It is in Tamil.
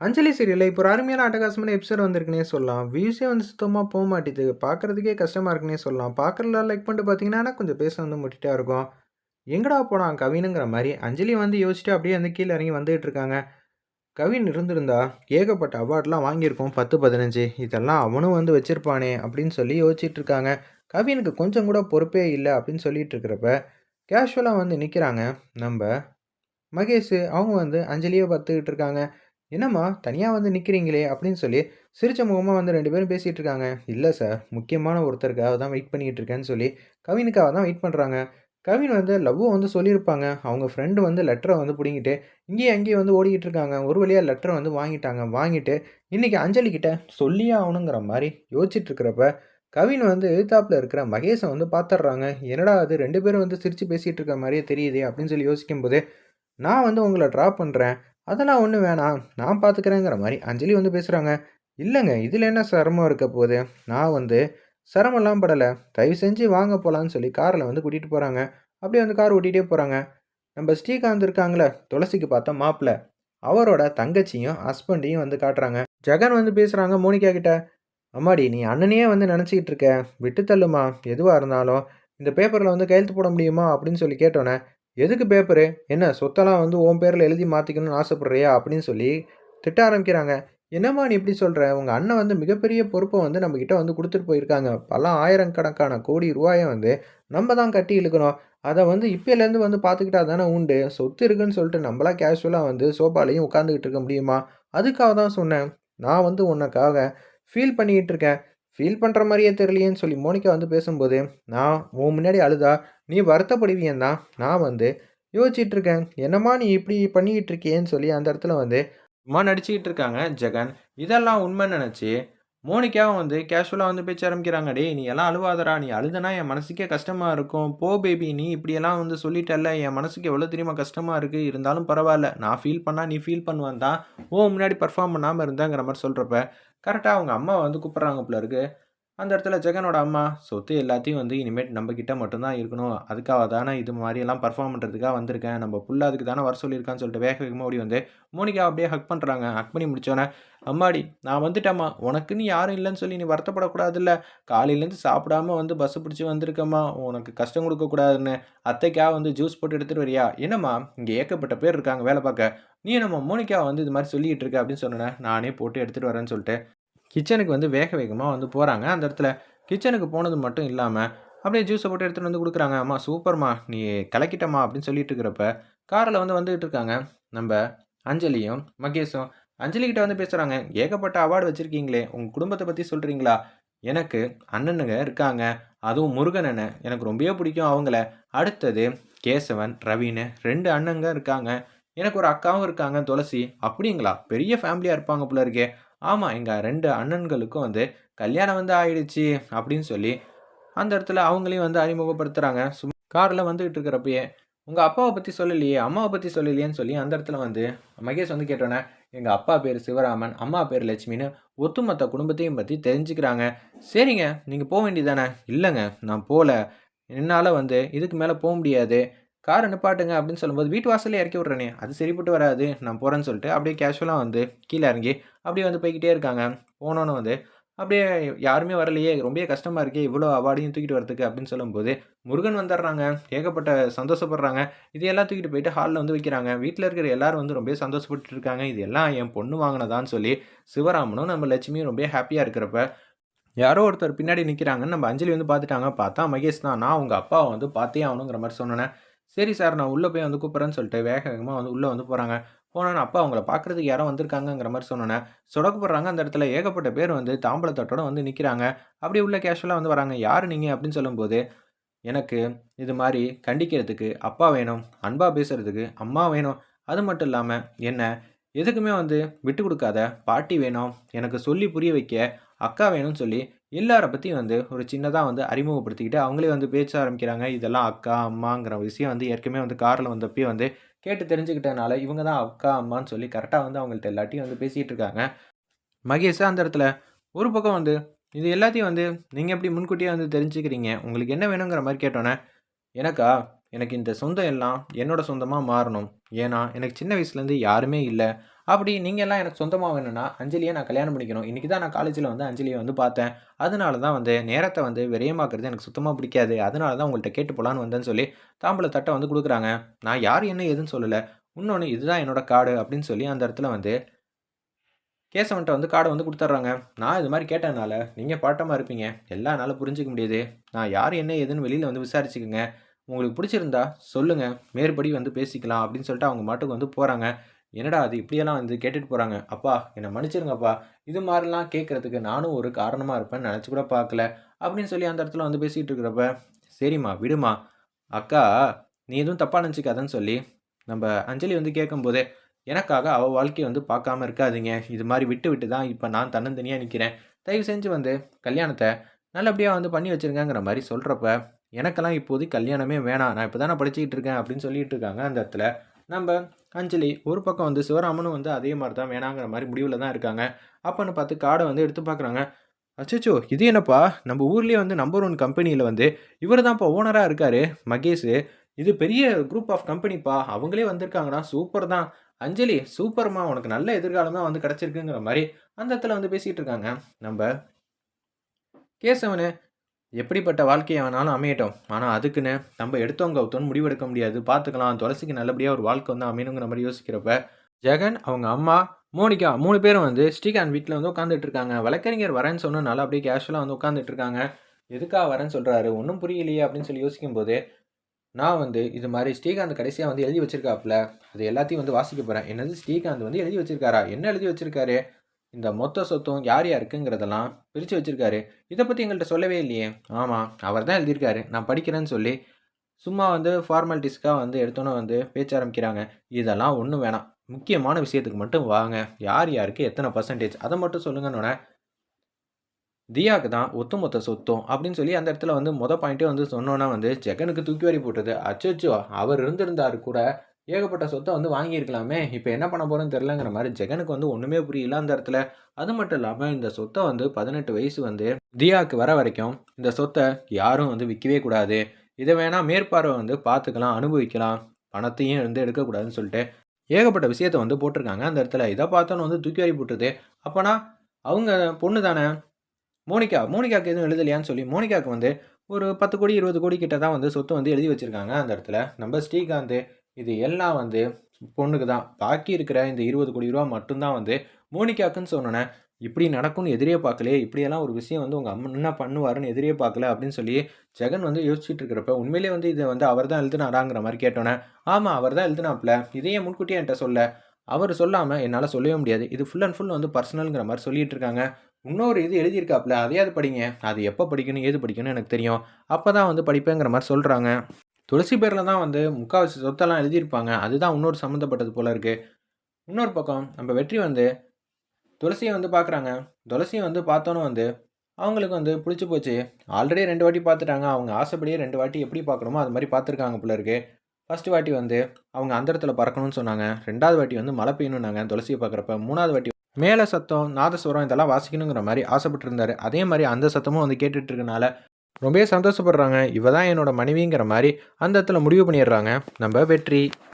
அஞ்சலி சீரியல்ல இப்போ ஒரு அருமையான அட்டகாசமான எபிசோட் வந்திருக்குன்னே சொல்லலாம். வியூஸே வந்து சுத்தமா போமாட்டிது. பார்க்கறதுக்கே கஷ்டமா இருக்குன்னே சொல்லலாம். பார்க்குறலாம் லைக் பண்ணிட்டு பார்த்தீங்கன்னா, ஆனா கொஞ்சம் பேச வந்து முட்டிட்டா இருக்கும். எங்கடா போனான் கவினுங்கிற மாரி அஞ்சலி வந்து யோசிச்சுட்டு அப்படியே வந்து கீழ இறங்கி வந்துட்டு இருக்காங்க. கவின் இருந்திருந்தா ஏகப்பட்ட அவார்ட்லாம் வாங்கியிருக்கும் 10, 15 இதெல்லாம் அவனும் வந்து வச்சிருப்பானே அப்படின்னு சொல்லி யோசிச்சுட்டு இருக்காங்க. கவினுக்கு கொஞ்சம் கூட பொறுப்பே இல்ல அப்படின்னு சொல்லிட்டு இருக்கிறப்ப, கேஷுவலா வந்து நிக்கிறாங்க. நம்ப மகேஷு அவங்க வந்து அஞ்சலிய பார்த்துக்கிட்டு இருக்காங்க. "என்னம்மா தனியா வந்து நிக்கிறீங்களே!" அப்படின்னு சொல்லி சிரிச்ச முகமா வந்து 2 பேரும் பேசிட்டு இருக்காங்க. "இல்ல சார், முக்கியமான ஒருத்தருக்காக தான் வெயிட் பண்ணிட்டு இருக்கேன்னு" சொல்லி கவினுக்காக தான் வெயிட் பண்றாங்க. கவின் வந்து லவ்வும் வந்து சொல்லியிருப்பாங்க. அவங்க ஃப்ரெண்ட் வந்து லெட்டர வந்து புடுங்கிட்டு, இங்கேயும் அங்கேயும் வந்து ஓடிக்கிட்டு இருக்காங்க. ஒரு வழியா லெட்டர வந்து வாங்கிட்டாங்க. வாங்கிட்டு இன்னைக்கு அஞ்சலி கிட்ட சொல்லியே ஆகணுங்கிற மாரி யோசிச்சுட்டு இருக்கிறப்ப, கவின் வந்து எதிர்த்தாப்புல இருக்கிற மகேஷ வந்து பார்த்துடுறாங்க. "என்னடா இது 2 பேரும் வந்து சிரிச்சு பேசிட்டு இருக்க மாரியே தெரியுதே!" அப்படின்னு சொல்லி யோசிக்கும்போது, "நான் வந்து உங்கள ட்ராப் பண்றேன். அதெல்லாம் ஒண்ணும் வேணாம். நான் பார்த்துக்கிறேங்கிற" மாரி அஞ்சலி வந்து பேசுறாங்க. "இல்லங்க, இதுல என்ன சிரமம் இருக்க போது? நான் வந்து சிரமம்லாம் படல. தயவு செஞ்சு வாங்க போலான்னு" சொல்லி கார்ல வந்து கூட்டிட்டு போறாங்க. அப்படியே வந்து கார் ஓட்டிட்டே போறாங்க. நம்ம ஸ்ரீகாந்த் இருக்காங்கல்ல, துளசிக்கு பார்த்த மாப்பிள. அவரோட தங்கச்சியும், ஹஸ்பண்டையும் வந்து காட்டுறாங்க. ஜெகன் வந்து பேசுறாங்க மோனிகா கிட்ட. "அம்மாடி நீ அண்ணனையே வந்து நெனச்சுக்கிட்டு இருக்க. விட்டு தள்ளுமா. எதுவா இருந்தாலும். இந்த பேப்பர்ல வந்து கையெழுத்து போட முடியுமா?" அப்படின்னு சொல்லி கேட்டோனே, "எதுக்கு பேப்பரு? என்ன சொத்தெல்லாம் வந்து உன் பேர்ல எழுதி மாத்திக்கணும்னு ஆசைப்படுறியா?" அப்படின்னு சொல்லி திட்ட ஆரம்பிக்கிறாங்க. "என்னம்மா நீ இப்படி சொல்ற? உங்க அண்ணன் வந்து மிகப்பெரிய பொறுப்ப வந்து நம்மகிட்ட வந்து குடுத்துட்டு போயிருக்காங்க. பல ஆயிரக்கணக்கான கோடி ரூவாய வந்து நம்ம தான் கட்டி இழுக்கிறோம். அத வந்து இப்பயிலேருந்து வந்து பார்த்துக்கிட்டா தானே உண்டு. சொத்து இருக்குன்னு சொல்லிட்டு நம்மளா கேஷுவலா வந்து சோபாலயும் உட்காந்துக்கிட்டு இருக்க முடியுமா? அதுக்காக தான் சொன்னேன். நான் வந்து உனக்காக ஃபீல் பண்ணிக்கிட்டு இருக்கேன். ஃபீல் பண்ற மாரியே தெரியலையேன்னு" சொல்லி மோனிகா வந்து பேசும்போது, "நான் உன் முன்னாடி அழுதா நீ வருத்தப்படுவியேன்னு தான் நான் வந்து யோசிச்சுட்டு இருக்கேன். என்னம்மா நீ இப்படி பண்ணிக்கிட்டு இருக்கியேன்னு" சொல்லி அந்த இடத்துல வந்து சும்மா நடிச்சுக்கிட்டு இருக்காங்க ஜெகன். இதெல்லாம் உண்மைன்னு நெனச்சு, மோனிகாவும் வந்து கேஷுவலா வந்து பேச்ச ஆரம்பிக்கிறாங்க. "டேய் நீ எல்லாம் அழுவாதடா! நீ அழுதனா என் மனசுக்கே கஷ்டமா இருக்கும். போ பேபி நீ இப்படியெல்லாம் வந்து சொல்லிட்டல்ல, என் மனசுக்கு எவ்வளோ தெரியுமா கஷ்டமா இருக்கு. இருந்தாலும் பரவால்ல. நான் ஃபீல் பண்ணா நீ ஃபீல் பண்ணுவேன்னு தான் உன் முன்னாடி பெர்ஃபார்ம் பண்ணாம இருந்தேங்கிற" மாரி சொல்றப்ப, கரெக்ட்டா அவங்க அம்மாவ வந்து கூப்பிடுறாங்க போல இருக்கு. அந்த இடத்துல ஜெகனோட அம்மா, "சொத்து எல்லாத்தையும் வந்து இனிமேட்டு நம்ம கிட்ட மட்டும் தான் இருக்கணும். அதுக்காக தானே இது மாரியெல்லாம் பெர்ஃபார்ம் பண்றதுக்காக வந்திருக்கேன். நம்ம புள்ள அதுக்கு தானே வர சொல்லியிருக்கான்னு" சொல்லிட்டு வேக வேகமா ஓடி வந்து மோனிகாவ அப்படியே ஹக் பண்றாங்க. ஹக் பண்ணி முடிச்சோனே, "அம்மாடி நான் வந்துட்டேன்ம்மா. உனக்குன்னு யாரும் இல்லன்னு சொல்லி நீ வருத்தப்படக்கூடாதுல்ல. காலையிலேருந்து சாப்பிடாம வந்து பஸ் பிடிச்சு வந்திருக்கம்மா. உனக்கு கஷ்டம் குடுக்கக்கூடாதுன்னு. அத்தைக்காக வந்து ஜூஸ் போட்டு எடுத்துட்டு வரியா? என்னம்மா இங்க ஏகப்பட்ட பேர் இருக்காங்க வேல பாக்க. நீ என்னம்மா மோனிகாவ வந்து இது மாரி சொல்லிக்கிட்டு இருக்க?" அப்படின்னு சொன்னோனே, "நானே போட்டு எடுத்துட்டு வரேன்னு" சொல்லிட்டு கிச்சனுக்கு வந்து வேக வேகமா வந்து போறாங்க. அந்த இடத்துல கிச்சனுக்கு போனது மட்டும் இல்லாம, அப்படியே ஜூஸ போட்டு எடுத்துட்டு வந்து குடுக்குறாங்க. "அம்மா சூப்பர்ம்மா! நீ கலக்கிட்டம்மா" அப்படின்னு சொல்லிட்டு இருக்கிறப்ப, கார்ல வந்து வந்துகிட்டு இருக்காங்க. நம்ப அஞ்சலியும், மகேஷும். அஞ்சலி கிட்ட வந்து பேசுறாங்க. "ஏகப்பட்ட அவார்ட் வச்சிருக்கீங்களே! உங்க குடும்பத்த பத்தி சொல்றீங்களா? எனக்கு அண்ணனுங்க இருக்காங்க. அதுவும் முருகன் அண்ணன். எனக்கு ரொம்பவே பிடிக்கும் அவங்கள. அடுத்தது கேசவன், ரவின்னு 2 அண்ணங்க இருக்காங்க. எனக்கு ஒரு அக்காவும் இருக்காங்க துளசி." "அப்படிங்களா? பெரிய ஃபேமிலியா இருப்பாங்க போல இருக்கே!" "ஆமா, எங்க 2 அண்ணன்களுக்கும் வந்து கல்யாணம் வந்து ஆயிடுச்சு." அப்படின்னு சொல்லி அந்த இடத்துல அவங்களையும் வந்து அறிமுகப்படுத்துறாங்க. கார்ல வந்துகிட்டு இருக்கிறப்பயே, "உங்க அப்பாவ பத்தி சொல்லலையே, அம்மாவ பத்தி சொல்லலையேன்னு" சொல்லி அந்த இடத்துல வந்து மகேஷ் வந்து கேட்டோனே, "எங்க அப்பா பேரு சிவராமன், அம்மா பேரு லட்சுமின்னு" ஒட்டுமொத்த குடும்பத்தையும் பத்தி தெரிஞ்சுக்கிறாங்க. "சரிங்க, நீங்க போ வேண்டியது தானே?" "இல்லங்க, நான் போல. என்னால வந்து இதுக்கு மேல போ முடியாது. கார நிப்பாட்டுங்க" அப்படின்னு சொல்லும்போது, "வீட்டு வாசல்லயே இறக்கி விட்றேனே." "அது சரிப்பட்டு வராது. நான் போறேன்னு" சொல்லிட்டு அப்படியே கேஷுவலா வந்து கீழ இறங்கி, அப்படியே வந்து போய்க்கிட்டே இருக்காங்க. போனோனே வந்து அப்படியே யாருமே வரலையே! ரொம்பவே கஷ்டமா இருக்கே! இவ்வளோ அவார்டையும் தூக்கிட்டு வரதுக்கு அப்படின்னு சொல்லும்போது, முருகன் வந்துடுறாங்க. ஏகப்பட்ட சந்தோஷப்படுறாங்க. இது எல்லாம் தூக்கிட்டு போயிட்டு ஹால்ல வந்து வைக்கிறாங்க. வீட்ல இருக்கிற எல்லாரும் வந்து ரொம்பவே சந்தோஷப்பட்டுட்டு இருக்காங்க. இது எல்லாம் என் பொண்ணு வாங்குனதான்னு சொல்லி, சிவராமனும், நம்ம லட்சுமியும் ரொம்பவே ஹேப்பியா இருக்கிறப்ப, யாரோ ஒருத்தர் பின்னாடி நிக்கிறாங்கன்னு நம்ம அஞ்சலி வந்து பார்த்துட்டாங்க. பார்த்தா மகேஷ் தான். நான் உங்க அப்பாவ வந்து பார்த்தே ஆகணுங்கிற மாரி சொன்னோனே, சரி சார் நான் உள்ள போய் வந்து கூப்பிடுறேன்னு சொல்லிட்டு வேக வேகமா வந்து உள்ள வந்து போறாங்க. போனோனே, அப்பா உங்கள பார்க்கறதுக்கு யாரோ வந்திருக்காங்கங்கிற மாரி சொன்னோனே, சொடக்கு அந்த இடத்துல ஏகப்பட்ட பேர் வந்து தாம்பூல தட்டோட வந்து நிக்கிறாங்க. அப்படியே உள்ள கேஷுவலா வந்து வராங்க. யாரு நீங்க? அப்படின்னு சொல்லும்போது, எனக்கு இது மாரி கண்டிக்கிறதுக்கு அப்பா வேணும். அன்பா பேசுறதுக்கு அம்மா வேணும். அது மட்டும் இல்லாம, என்ன எதுக்குமே வந்து விட்டுக் குடுக்காத பாட்டி வேணும். எனக்கு சொல்லி புரிய வைக்க அக்கா வேணும்னு சொல்லி, எல்லார பத்தியும் வந்து ஒரு சின்னதா வந்து அறிமுகப்படுத்திக்கிட்டு, அவங்களே வந்து பேச ஆரம்பிக்கிறாங்க. இதெல்லாம் அக்கா, அம்மாங்கிற விஷயம் வந்து ஏற்கனவே வந்து கார்ல வந்தப்பயே வந்து கேட்டு தெரிஞ்சுக்கிட்டதுனால, இவங்க தான் அக்கா, அம்மான்னு சொல்லி கரெக்ட்டா வந்து அவங்கள்ட்ட எல்லார்ட்டயும் வந்து பேசிட்டு இருக்காங்க. மகேஷ் அந்த இடத்துல ஒரு பக்கம் வந்து, இது எல்லாத்தையும் வந்து நீங்க எப்படி முன்கூட்டியே வந்து தெரிஞ்சுக்கிறீங்க? உங்களுக்கு என்ன வேணுங்கிற மாரி கேட்டோனே, எனக்கா? எனக்கு இந்த சொந்தம் எல்லாம் என்னோட சொந்தமா மாறணும். ஏன்னா, எனக்கு சின்ன வயசுலேருந்து யாருமே இல்ல. அப்படி நீங்க எல்லாம் எனக்கு சொந்தமா வேணும்னா, அஞ்சலிய நான் கல்யாணம் பண்ணிக்கணும். இன்னைக்கு தான் நான் காலேஜ்ல வந்து அஞ்சலிய வந்து பார்த்தேன். அதனால தான் வந்து நேரத்த வந்து விரயமாக்குறது எனக்கு சுத்தமா பிடிக்காது. அதனால தான் உங்கள்ட்ட கேட்டு போலான்னு வந்தேன்னு சொல்லி, தாம்பூல தட்ட வந்து குடுக்குறாங்க. நான் யார் என்ன ஏதுன்னு சொல்லல. இன்னொன்னு இதுதான் என்னோட கார்டு அப்படின்னு சொல்லி அந்த இடத்துல வந்து கேசவன்ட்ட வந்து கார்ட வந்து குடுத்துர்றாங்க. நான் இது மாரி கேட்டதுனால, நீங்க பதட்டமா இருப்பீங்க. எல்லாம் என்னால புரிஞ்சுக்க முடியுது. நான் யார் என்ன ஏதுன்னு வெளியில வந்து விசாரிச்சுக்கங்க. உங்களுக்கு புடிச்சிருந்தா சொல்லுங்க. மேற்படி வந்து பேசிக்கலாம் அப்படின்னு சொல்லிட்டு அவங்க பாட்டுக்கு வந்து போறாங்க. என்னடா அது இப்படியெல்லாம் வந்து கேட்டுட்டு போறாங்க. அப்பா என்ன மன்னிச்சிருங்கப்பா. இது மாரிலாம் கேட்கறதுக்கு நானும் ஒரு காரணமா இருப்பேன்னு நெனச்சு கூட பார்க்கல. அப்படின்னு சொல்லி அந்த இடத்துல வந்து பேசிட்டு இருக்கிறப்ப, சரிம்மா விடும்மா. அக்கா நீ எதுவும் தப்பா நெனச்சுக்காதன்னு சொல்லி, நம்ப அஞ்சலி வந்து கேட்கும்போதே, எனக்காக அவ வாழ்க்கைய வந்து பார்க்காம இருக்காதீங்க. இது மாரி விட்டு விட்டு தான் இப்ப நான் தன்னந்தனியா நிக்கிறேன். தயவு செஞ்சு வந்து கல்யாணத்த நல்லபடியா வந்து பண்ணி வச்சுருங்கங்கிற மாரி சொல்றப்ப, எனக்கெல்லாம் இப்போதைக்கு கல்யாணமே வேணாம். நான் இப்ப தானே படிச்சுக்கிட்டு இருக்கேன் அப்படின்னு சொல்லிட்டு இருக்காங்க அந்த இடத்துல. நம்ப அஞ்சலி ஒரு பக்கம் வந்து சிவராமனும் வந்து அதே மாரி தான் வேணாங்கிற மாரி முடிவுல தான் இருக்காங்க. அப்பன்னு பார்த்து கார்ட வந்து எடுத்து பார்க்குறாங்க. அச்சச்சோ! இது என்னப்பா? நம்ம ஊர்லயே வந்து நம்பர் 1 கம்பெனில வந்து இவரு தான்ப்பா ஓனரா இருக்காரு, மகேஷு. இது பெரிய குரூப் ஆஃப் கம்பெனிப்பா. அவங்களே வந்திருக்காங்கடா. சூப்பர் தான். அஞ்சலி சூப்பர்ம்மா. உனக்கு நல்ல எதிர்காலம் தான் வந்து கிடைச்சிருக்குங்கிற மாரி அந்த இடத்துல வந்து பேசிட்டு இருக்காங்க. நம்ப கேசவனு எப்படிப்பட்ட வாழ்க்கைய வேணாலும் அமையட்டும். ஆனா அதுக்குன்னு நம்ம எடுத்தோம் கவுத்தோம்ன்னு முடிவெடுக்க முடியாது. பார்த்துக்கலாம். துளசிக்கு நல்லபடியா ஒரு வாழ்க்கை வந்து அமையணுங்கிற மாரி யோசிக்கிறப்ப, ஜெகன், அவங்க அம்மா, மோனிகா 3 பேரும் வந்து ஸ்ரீகாந்த் வீட்ல வந்து உட்காந்துட்டு இருக்காங்க. வழக்கறிஞர் வரேன்னு சொன்னனால அப்படியே கேஷுவலா வந்து உட்காந்துட்டு இருக்காங்க. எதுக்காக வரேன்னு சொல்றாரு? ஒண்ணும் புரியலையே அப்படின்னு சொல்லி யோசிக்கும்போது, நான் வந்து இது மாரி ஸ்ரீகாந்த் கடைசியா வந்து எழுதி வச்சிருக்காப்ல. அது எல்லாத்தையும் வந்து வாசிக்க போறேன். என்னது ஸ்ரீகாந்த் வந்து எழுதி வச்சிருக்காரா? என்ன எழுதி வச்சிருக்காரு? இந்த மொத்த சொத்தும் யார் யாருக்குங்கிறதெல்லாம் பிரிச்சு வச்சிருக்காரு. இத பத்தி எங்கள்ட்ட சொல்லவே இல்லையே! ஆமா, அவர் தான் எழுதியிருக்காரு. நான் படிக்கிறேன்னு சொல்லி, சும்மா வந்து ஃபார்மாலிட்டீஸ்க்காக வந்து எடுத்தோனே வந்து பேச்ச ஆரம்பிக்கிறாங்க. இதெல்லாம் ஒண்ணும் வேணாம். முக்கியமான விஷயத்துக்கு மட்டும் வாங்க. யார் யாருக்கு எத்தன பெர்சன்டேஜ் அத மட்டும் சொல்லுங்கன்னோனே, தியாக்கு தான் ஒட்டுமொத்த சொத்தும் அப்படின்னு சொல்லி அந்த இடத்துல வந்து பாயிண்ட்டே வந்து சொன்னோனே வந்து ஜெகனுக்கு தூக்கி வாரி போட்டது. அச்சச்சோ! அவர் இருந்திருந்தாரு கூட ஏகப்பட்ட சொத்த வந்து வாங்கியிருக்கலாமே! இப்ப என்ன பண்ண போறோம்ன்னு தெரியலங்கிற மாரி ஜெகனுக்கு வந்து ஒண்ணுமே புரியல அந்த இடத்துல. அது மட்டும் இல்லாம இந்த சொத்த வந்து 18 வயசு வந்து தியாக்கு வர வரைக்கும் இந்த சொத்த யாரும் வந்து விக்கவே கூடாது. இத வேணா மேற்பார்வை வந்து பார்த்துக்கலாம், அனுபவிக்கலாம். பணத்தையும் வந்து எடுக்கக்கூடாதுன்னு சொல்லிட்டு ஏகப்பட்ட விஷயத்த வந்து போட்டிருக்காங்க அந்த இடத்துல. இத பார்த்தோனே வந்து தூக்கி வாரி போட்டுது. அப்பனா அவங்க பொண்ணு தானே மோனிகாக்கு எதுவும் எழுதலையான்னு சொல்லி, மோனிகாக்கு வந்து ஒரு 10,00,00,000 20,00,00,000 கிட்ட தான் வந்து சொத்து வந்து எழுதி வச்சிருக்காங்க அந்த இடத்துல. நம்ம ஸ்ரீகாந்த் இது எல்லாம் வந்து பொண்ணுக்கு தான். பாக்கி இருக்கிற இந்த ரூ. 20,00,00,000 மட்டும் தான் வந்து மோனிகாக்குன்னு சொன்னோனே, இப்படி நடக்கும்னு எதிரே பார்க்கலையே! இப்படியெல்லாம் ஒரு விஷயம் வந்து உங்க அண்ணா பண்ணுவாருன்னு எதிரே பார்க்கல அப்படின்னு சொல்லி ஜெகன் வந்து யோசிச்சுட்டு இருக்கிறப்ப, உண்மையிலேயே வந்து இத வந்து அவர் தான் எழுதினாராங்கிற மாரி கேட்டோனே, ஆமா அவர் தான் எழுதினாப்ல. இத ஏன் முன்கூட்டியே என்ட்ட சொல்லல? அவரு சொல்லாம என்னால சொல்லவே முடியாது. இது ஃபுல் அண்ட் ஃபுல் வந்து பர்சனல்ங்கிற மாரி சொல்லிட்டு இருக்காங்க. இன்னொரு இது எழுதியிருக்காப்ல. அதையாவது படிங்க. அது எப்ப படிக்கணும், ஏது படிக்கணும்னு எனக்கு தெரியும். அப்பதான் வந்து படிப்பேங்கிற மாரி சொல்றாங்க. துளசி பேர்ல தான் வந்து முக்காவாசி சொத்தெல்லாம் எழுதியிருப்பாங்க. அதுதான் இன்னொரு சம்மந்தப்பட்டது போல இருக்கு. இன்னொரு பக்கம் நம்ம வெற்றி வந்து துளசிய வந்து பார்க்குறாங்க. துளசிய வந்து பார்த்தோனே வந்து அவங்களுக்கு வந்து புடிச்சு போச்சு. ஆல்ரெடி 2 வாட்டி பார்த்துட்டாங்க. அவங்க ஆசைப்படியே 2 வாட்டி எப்படி பார்க்கணுமோ, அது மாரி பார்த்துருக்காங்க போல இருக்கு. ஃபர்ஸ்ட் வாட்டி வந்து அவங்க அந்தரத்தில பறக்கணும்னு சொன்னாங்க. 2வது வாட்டி வந்து மழை பெய்யணும்னாங்க துளசிய பார்க்குறப்ப. 3வது வாட்டி மேள சத்தம், நாதஸ்வரம் இதெல்லாம் வாசிக்கணுங்கிற மாரி ஆசைப்பட்டுருந்தாரு. அதே மாரி அந்த சத்தமும் வந்து கேட்டுட்டு இருக்கனால, ரொம்பவே சந்தோஷப்படுறாங்க. இவ தான் என்னோட மனைவிங்கிற மாரி அந்த இடத்துல முடிவு பண்ணிடுறாங்க நம்ம வெற்றி.